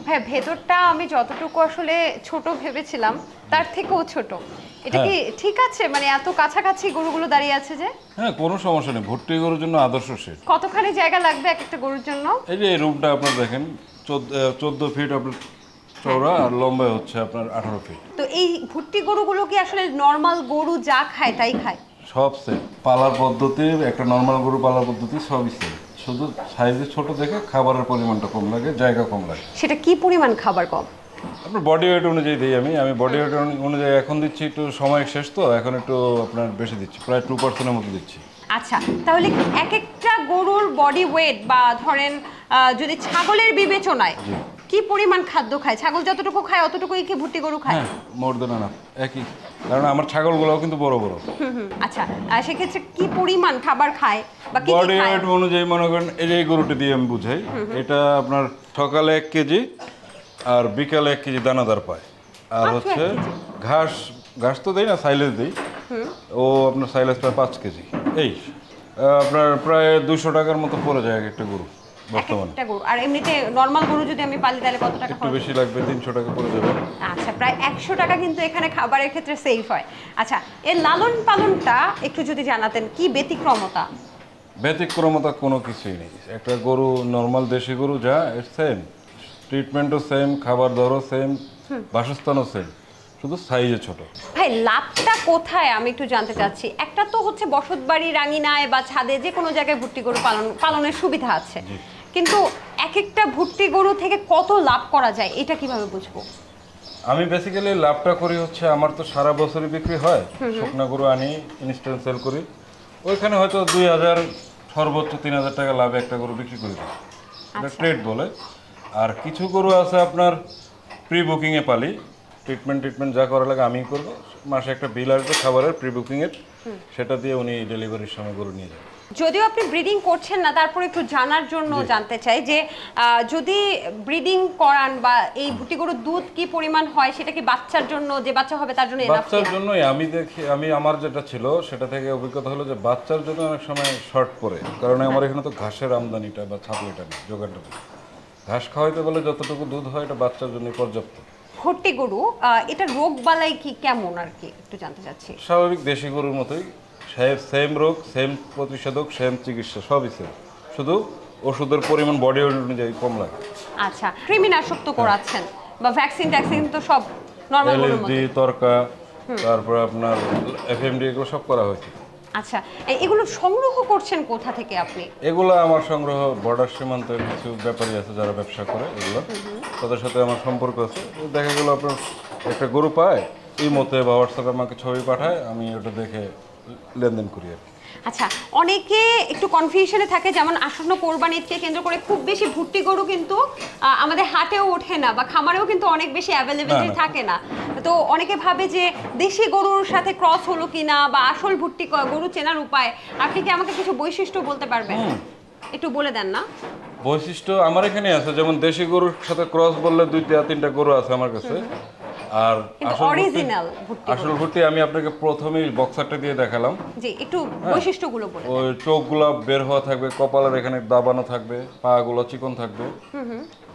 ভাই ভেতরটা আমি যতটুকু আসলে ছোট ভেবেছিলাম তার থেকেও ছোট। এটা কি ঠিক আছে? মানে এত কাছাকাছি গরুগুলো দাঁড়িয়ে আছে যে? হ্যাঁ, কোনো সমস্যা নেই, ভর্তি গরুর জন্য আদর্শ শেড। কতখানি জায়গা লাগবে এক একটা গরুর জন্য? এই যে এই রুমটা আপনার দেখেন 14 ফিট আপনার চওড়া আর লম্বা হচ্ছে আপনার 18 ফিট। তো এই ভুট্টি গরুগুলো কি আসলে নর্মাল গরু যা খায় তাই খায়? সব সেম পালার পদ্ধতি, একটা নর্মাল গরু পালার পদ্ধতি সবই সেম, শুধু সাইজে ছোট দেখে খাবারের পরিমাণটা কম লাগে, জায়গা কম লাগে। সেটা কি পরিমাণ খাবার কম? আপনার বডি ওয়েট অনুযায়ী দিই আমি বডি ওয়েট অনুযায়ী এখন দিচ্ছি, একটু সময় শেষ তো এখন একটু আপনার বেশি দিচ্ছি, প্রায় 2%-এর মতো দিচ্ছি। আচ্ছা, তাহলে এক একটা গরুর বডি ওয়েট বা ধরেন যদি ছাগলের বিবেচনায় কি পরিমাণ খাদ্য খায়? ছাগল যতটুকু খায় অতটুকুই কি ভুট্টি গরু খায়? হ্যাঁ, মোর দেন না একই, কারণ আমার ছাগলগুলোও কিন্তু বড় বড়। আচ্ছা, সেক্ষেত্রে কি পরিমাণ খাবার খায় বা কি বডি খায়? ওয়েট অনুযায়ী মনে করেন এই যে এই গরুটি দিয়ে আমি বুঝাই, এটা আপনার সকালে 1 কেজি আর বিকালে 1 কেজি দানাদার পায়। আর হচ্ছে ঘাস তো দেই না, সাইলেজ দিই। ও আপনার সাইলেজ পায় 5 কেজি। এই আপনার প্রায় 200 টাকার মতো পড়ে যায় একটা গরু বর্তমানে। একটা গরু। আর এমনিতে নরমাল গরু যদি আমি পালি তাহলে কত টাকা একটু খরচ? বেশি লাগবে, 300 টাকা পড়ে যাবে। আচ্ছা, প্রায় 100 টাকা কিন্তু এখানে খাবারের ক্ষেত্রে সেভ হয়। আচ্ছা, এর লালন পালনটা একটু যদি জানাতেন, কি ব্যতিক্রমতা? ব্যতিক্রমতা কোনো কিছুই নেই, একটা গরু নর্মাল দেশি গরু যা সেম, ট্রিটমেন্টও সেম, খাবার দাবারও সেম, বাসস্থানও সেম, শুধু সাইজে ছোট। ভাই লাভটা কোথায় আমি একটু জানতে চাচ্ছি। একটা তো হচ্ছে বসতবাড়ি রাঙিনায় বা ছাদে যে কোনো জায়গায় ভুট্টি গরু পালনের সুবিধা আছে, কিন্তু এক একটা ভুট্টি গরু থেকে কত লাভ করা যায় এটা কিভাবে বুঝবো? আমি বেসিক্যালি লাভটা করি হচ্ছে, আমার তো সারা বছরই বিক্রি হয়, শুকনা গরু আনি ইনস্ট্যান্ট সেল করি, ওইখানে হয়তো 2000 সর্বোচ্চ 3000 টাকা লাভে একটা গরু বিক্রি করে দিই, এটা ট্রেড বলে। আর কিছু গরু আছে আপনার প্রি বুকিংয়ে পালি, ট্রিটমেন্ট যা করা লাগে আমিই করবো, মাসে একটা বিল আসবে খাবারের প্রি বুকিংয়ের, সেটা দিয়ে উনি ডেলিভারির সময় গরু নিয়ে যাবে। যদিও আপনি ব্রিডিং করছেন না, তারপর একটু জানার জন্য জানতে চাই যে যদি ব্রিডিং করান বা এই ভুট্টি গরুর দুধ কি পরিমাণ হয়, সেটা কি বাচ্চার জন্য, যে বাচ্চা হবে তার জন্য? বাচ্চার জন্যই আমি আমার যেটা ছিল সেটা থেকে অভিজ্ঞতা হলো যে বাচ্চার জন্য অনেক সময় শর্ট পড়ে, কারণ আমার এখানে তো ঘাসের আমদানিটা বা ছাগলটা নেই, জোগানটা নেই। ঘাস খাওয়াইতে বলে যতটুকু দুধ হয় এটা বাচ্চার জন্য পর্যাপ্ত। ভুট্টি গরু এটা রোগ বালাই কি কেমন আর কি একটু জানতে চাচ্ছি। স্বাভাবিক দেশি গরুর মতোই, সেম রোগ, সেম প্রতিষেধক, সেম চিকিৎসা, সবই সেম, শুধু ওষুধের পরিমাণ বডি ওয়েট অনুযায়ী কম লাগে। আচ্ছা, কৃমিনাশক তো করাচ্ছেন বা ভ্যাকসিন তো সব নরমাল গরুর মতো? তরকা, তারপর আপনার এফএমডি, এগুলো সব করা হয়েছে। আচ্ছা, এগুলো সংগ্রহ করছেন কোথা থেকে আপনি? এগুলো আমার সংগ্রহ বর্ডার সীমান্তের কিছু ব্যাপারী আছে যারা ব্যবসা করে, এগুলো তাদের সাথে আমার সম্পর্ক আছে। দেখা গেল আপনার একটা গরু পায়, এই মতে বা হোয়াটসঅ্যাপে আমাকে ছবি পাঠায়, আমি ওটা দেখে লেনদেন করি আর কি। আচ্ছা, অনেকে একটু কনফিউশনে থাকে, যেমন আসন্ন কোরবানি ঈদকে কেন্দ্র করে খুব বেশি ভুট্টি গরু কিন্তু আমাদের হাটেও ওঠে না বা খামারেও কিন্তু অনেক বেশি অ্যাভেলেবিলিটি থাকে না। তো অনেকে ভাবে যে দেশি গরুর সাথে ক্রস হলো কিনা বা আসল ভুট্টি গরু চেনার উপায়। আপনি কি আমাকে কিছু বৈশিষ্ট্য বলতে পারবেন? একটু বলে দেন না। বৈশিষ্ট্য আমার এখানে আছে, যেমন দেশি গরুর সাথে ক্রস বললে 2-3টা গরু আছে আমার কাছে। আর আসল ভুট্টি আমি আপনাকে প্রথমেই বক্সারটা দিয়ে দেখালাম। জি, একটু বৈশিষ্ট্যগুলো বলে দেন। ওই চোখগুলো বের হওয়া থাকবে, কপালের এখানে দাবানো থাকবে, পাগুলো চিকন থাকবে,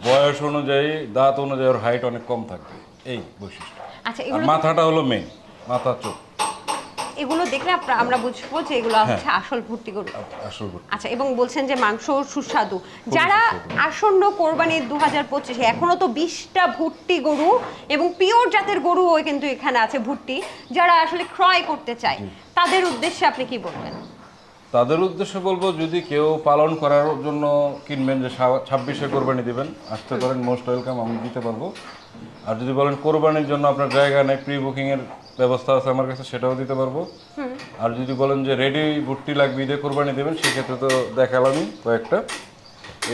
বয়স অনুযায়ী দাঁত অনুযায়ী ওর হাইট অনেক কম থাকবে, এই বৈশিষ্ট্য। আচ্ছা, আর মাথাটা হলো মেইন, মাথা চোখ, এগুলো দেখলে আমরা বুঝবো যে এগুলো হচ্ছে আসল ভুট্টি গরু। আসল ভুট্টি। আচ্ছা, এবং বলছেন যে মাংস সুস্বাদু। যারা আসন্ন কোরবানি 2025 এখনো তো 20টা ভুট্টি গরু এবং পিওর জাতের গরু কিন্তু এখানে আছে ভুট্টি, যারা আসলে ক্রয় করতে চায়, তাদের উদ্দেশ্যে আপনি কি বলবেন? তাদের উদ্দেশ্যে বলবো, যদি কেউ পালন করার জন্য কিনবেন, যে 26-এ কোরবানি দিবেন, আসতে পারেন, মোস্ট ওয়েলকাম, আমি দিতে পারবো। আর যদি বলেন কোরবানির জন্য আপনার জায়গা নেই, প্রি বুকিংয়ের ব্যবস্থা আছে আমার কাছে, সেটাও দিতে পারবো। আর যদি বলেন যে রেডি ভুট্টি লাগবে ঈদে কোরবানি দেবেন, সেক্ষেত্রে তো দেখালামই কয়েকটা,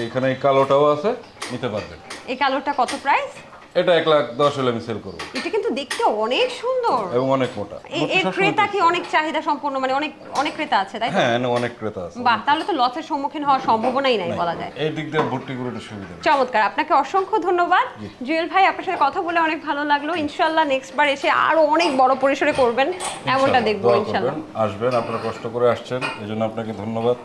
এইখানে এই কালোটাও আছে, নিতে পারবেন। এই কালোটা কত প্রাইস? এটা 1,10,000 হলে আমি সেল করবো। এটা কিন্তু দেখতে অনেক সুন্দর এবং অনেক মোটা। এই ক্রেতা কি অনেক চাহিদা সম্পন্ন, মানে অনেক ক্রেতা আছে তাই? হ্যাঁ, অনেক ক্রেতা আছে। বাহ, তাহলে তো লসের সম্মুখীন হওয়ার সম্ভাবনাই নাই বলা যায়। এই দিক দিয়ে ভুট্টি করে একটু সুবিধা। চমৎকার, আপনাকে অসংখ্য ধন্যবাদ জুয়েল ভাই, আপনার সাথে কথা বলে অনেক ভালো লাগলো। ইনশাআল্লাহ নেক্সট বার এসে আরো অনেক বড় পরিসরে করবেন, এমনটা দেখবো ইনশাআল্লাহ। আসবেন, আপনারা কষ্ট করে আসছেন, এজন্য আপনাকে ধন্যবাদ।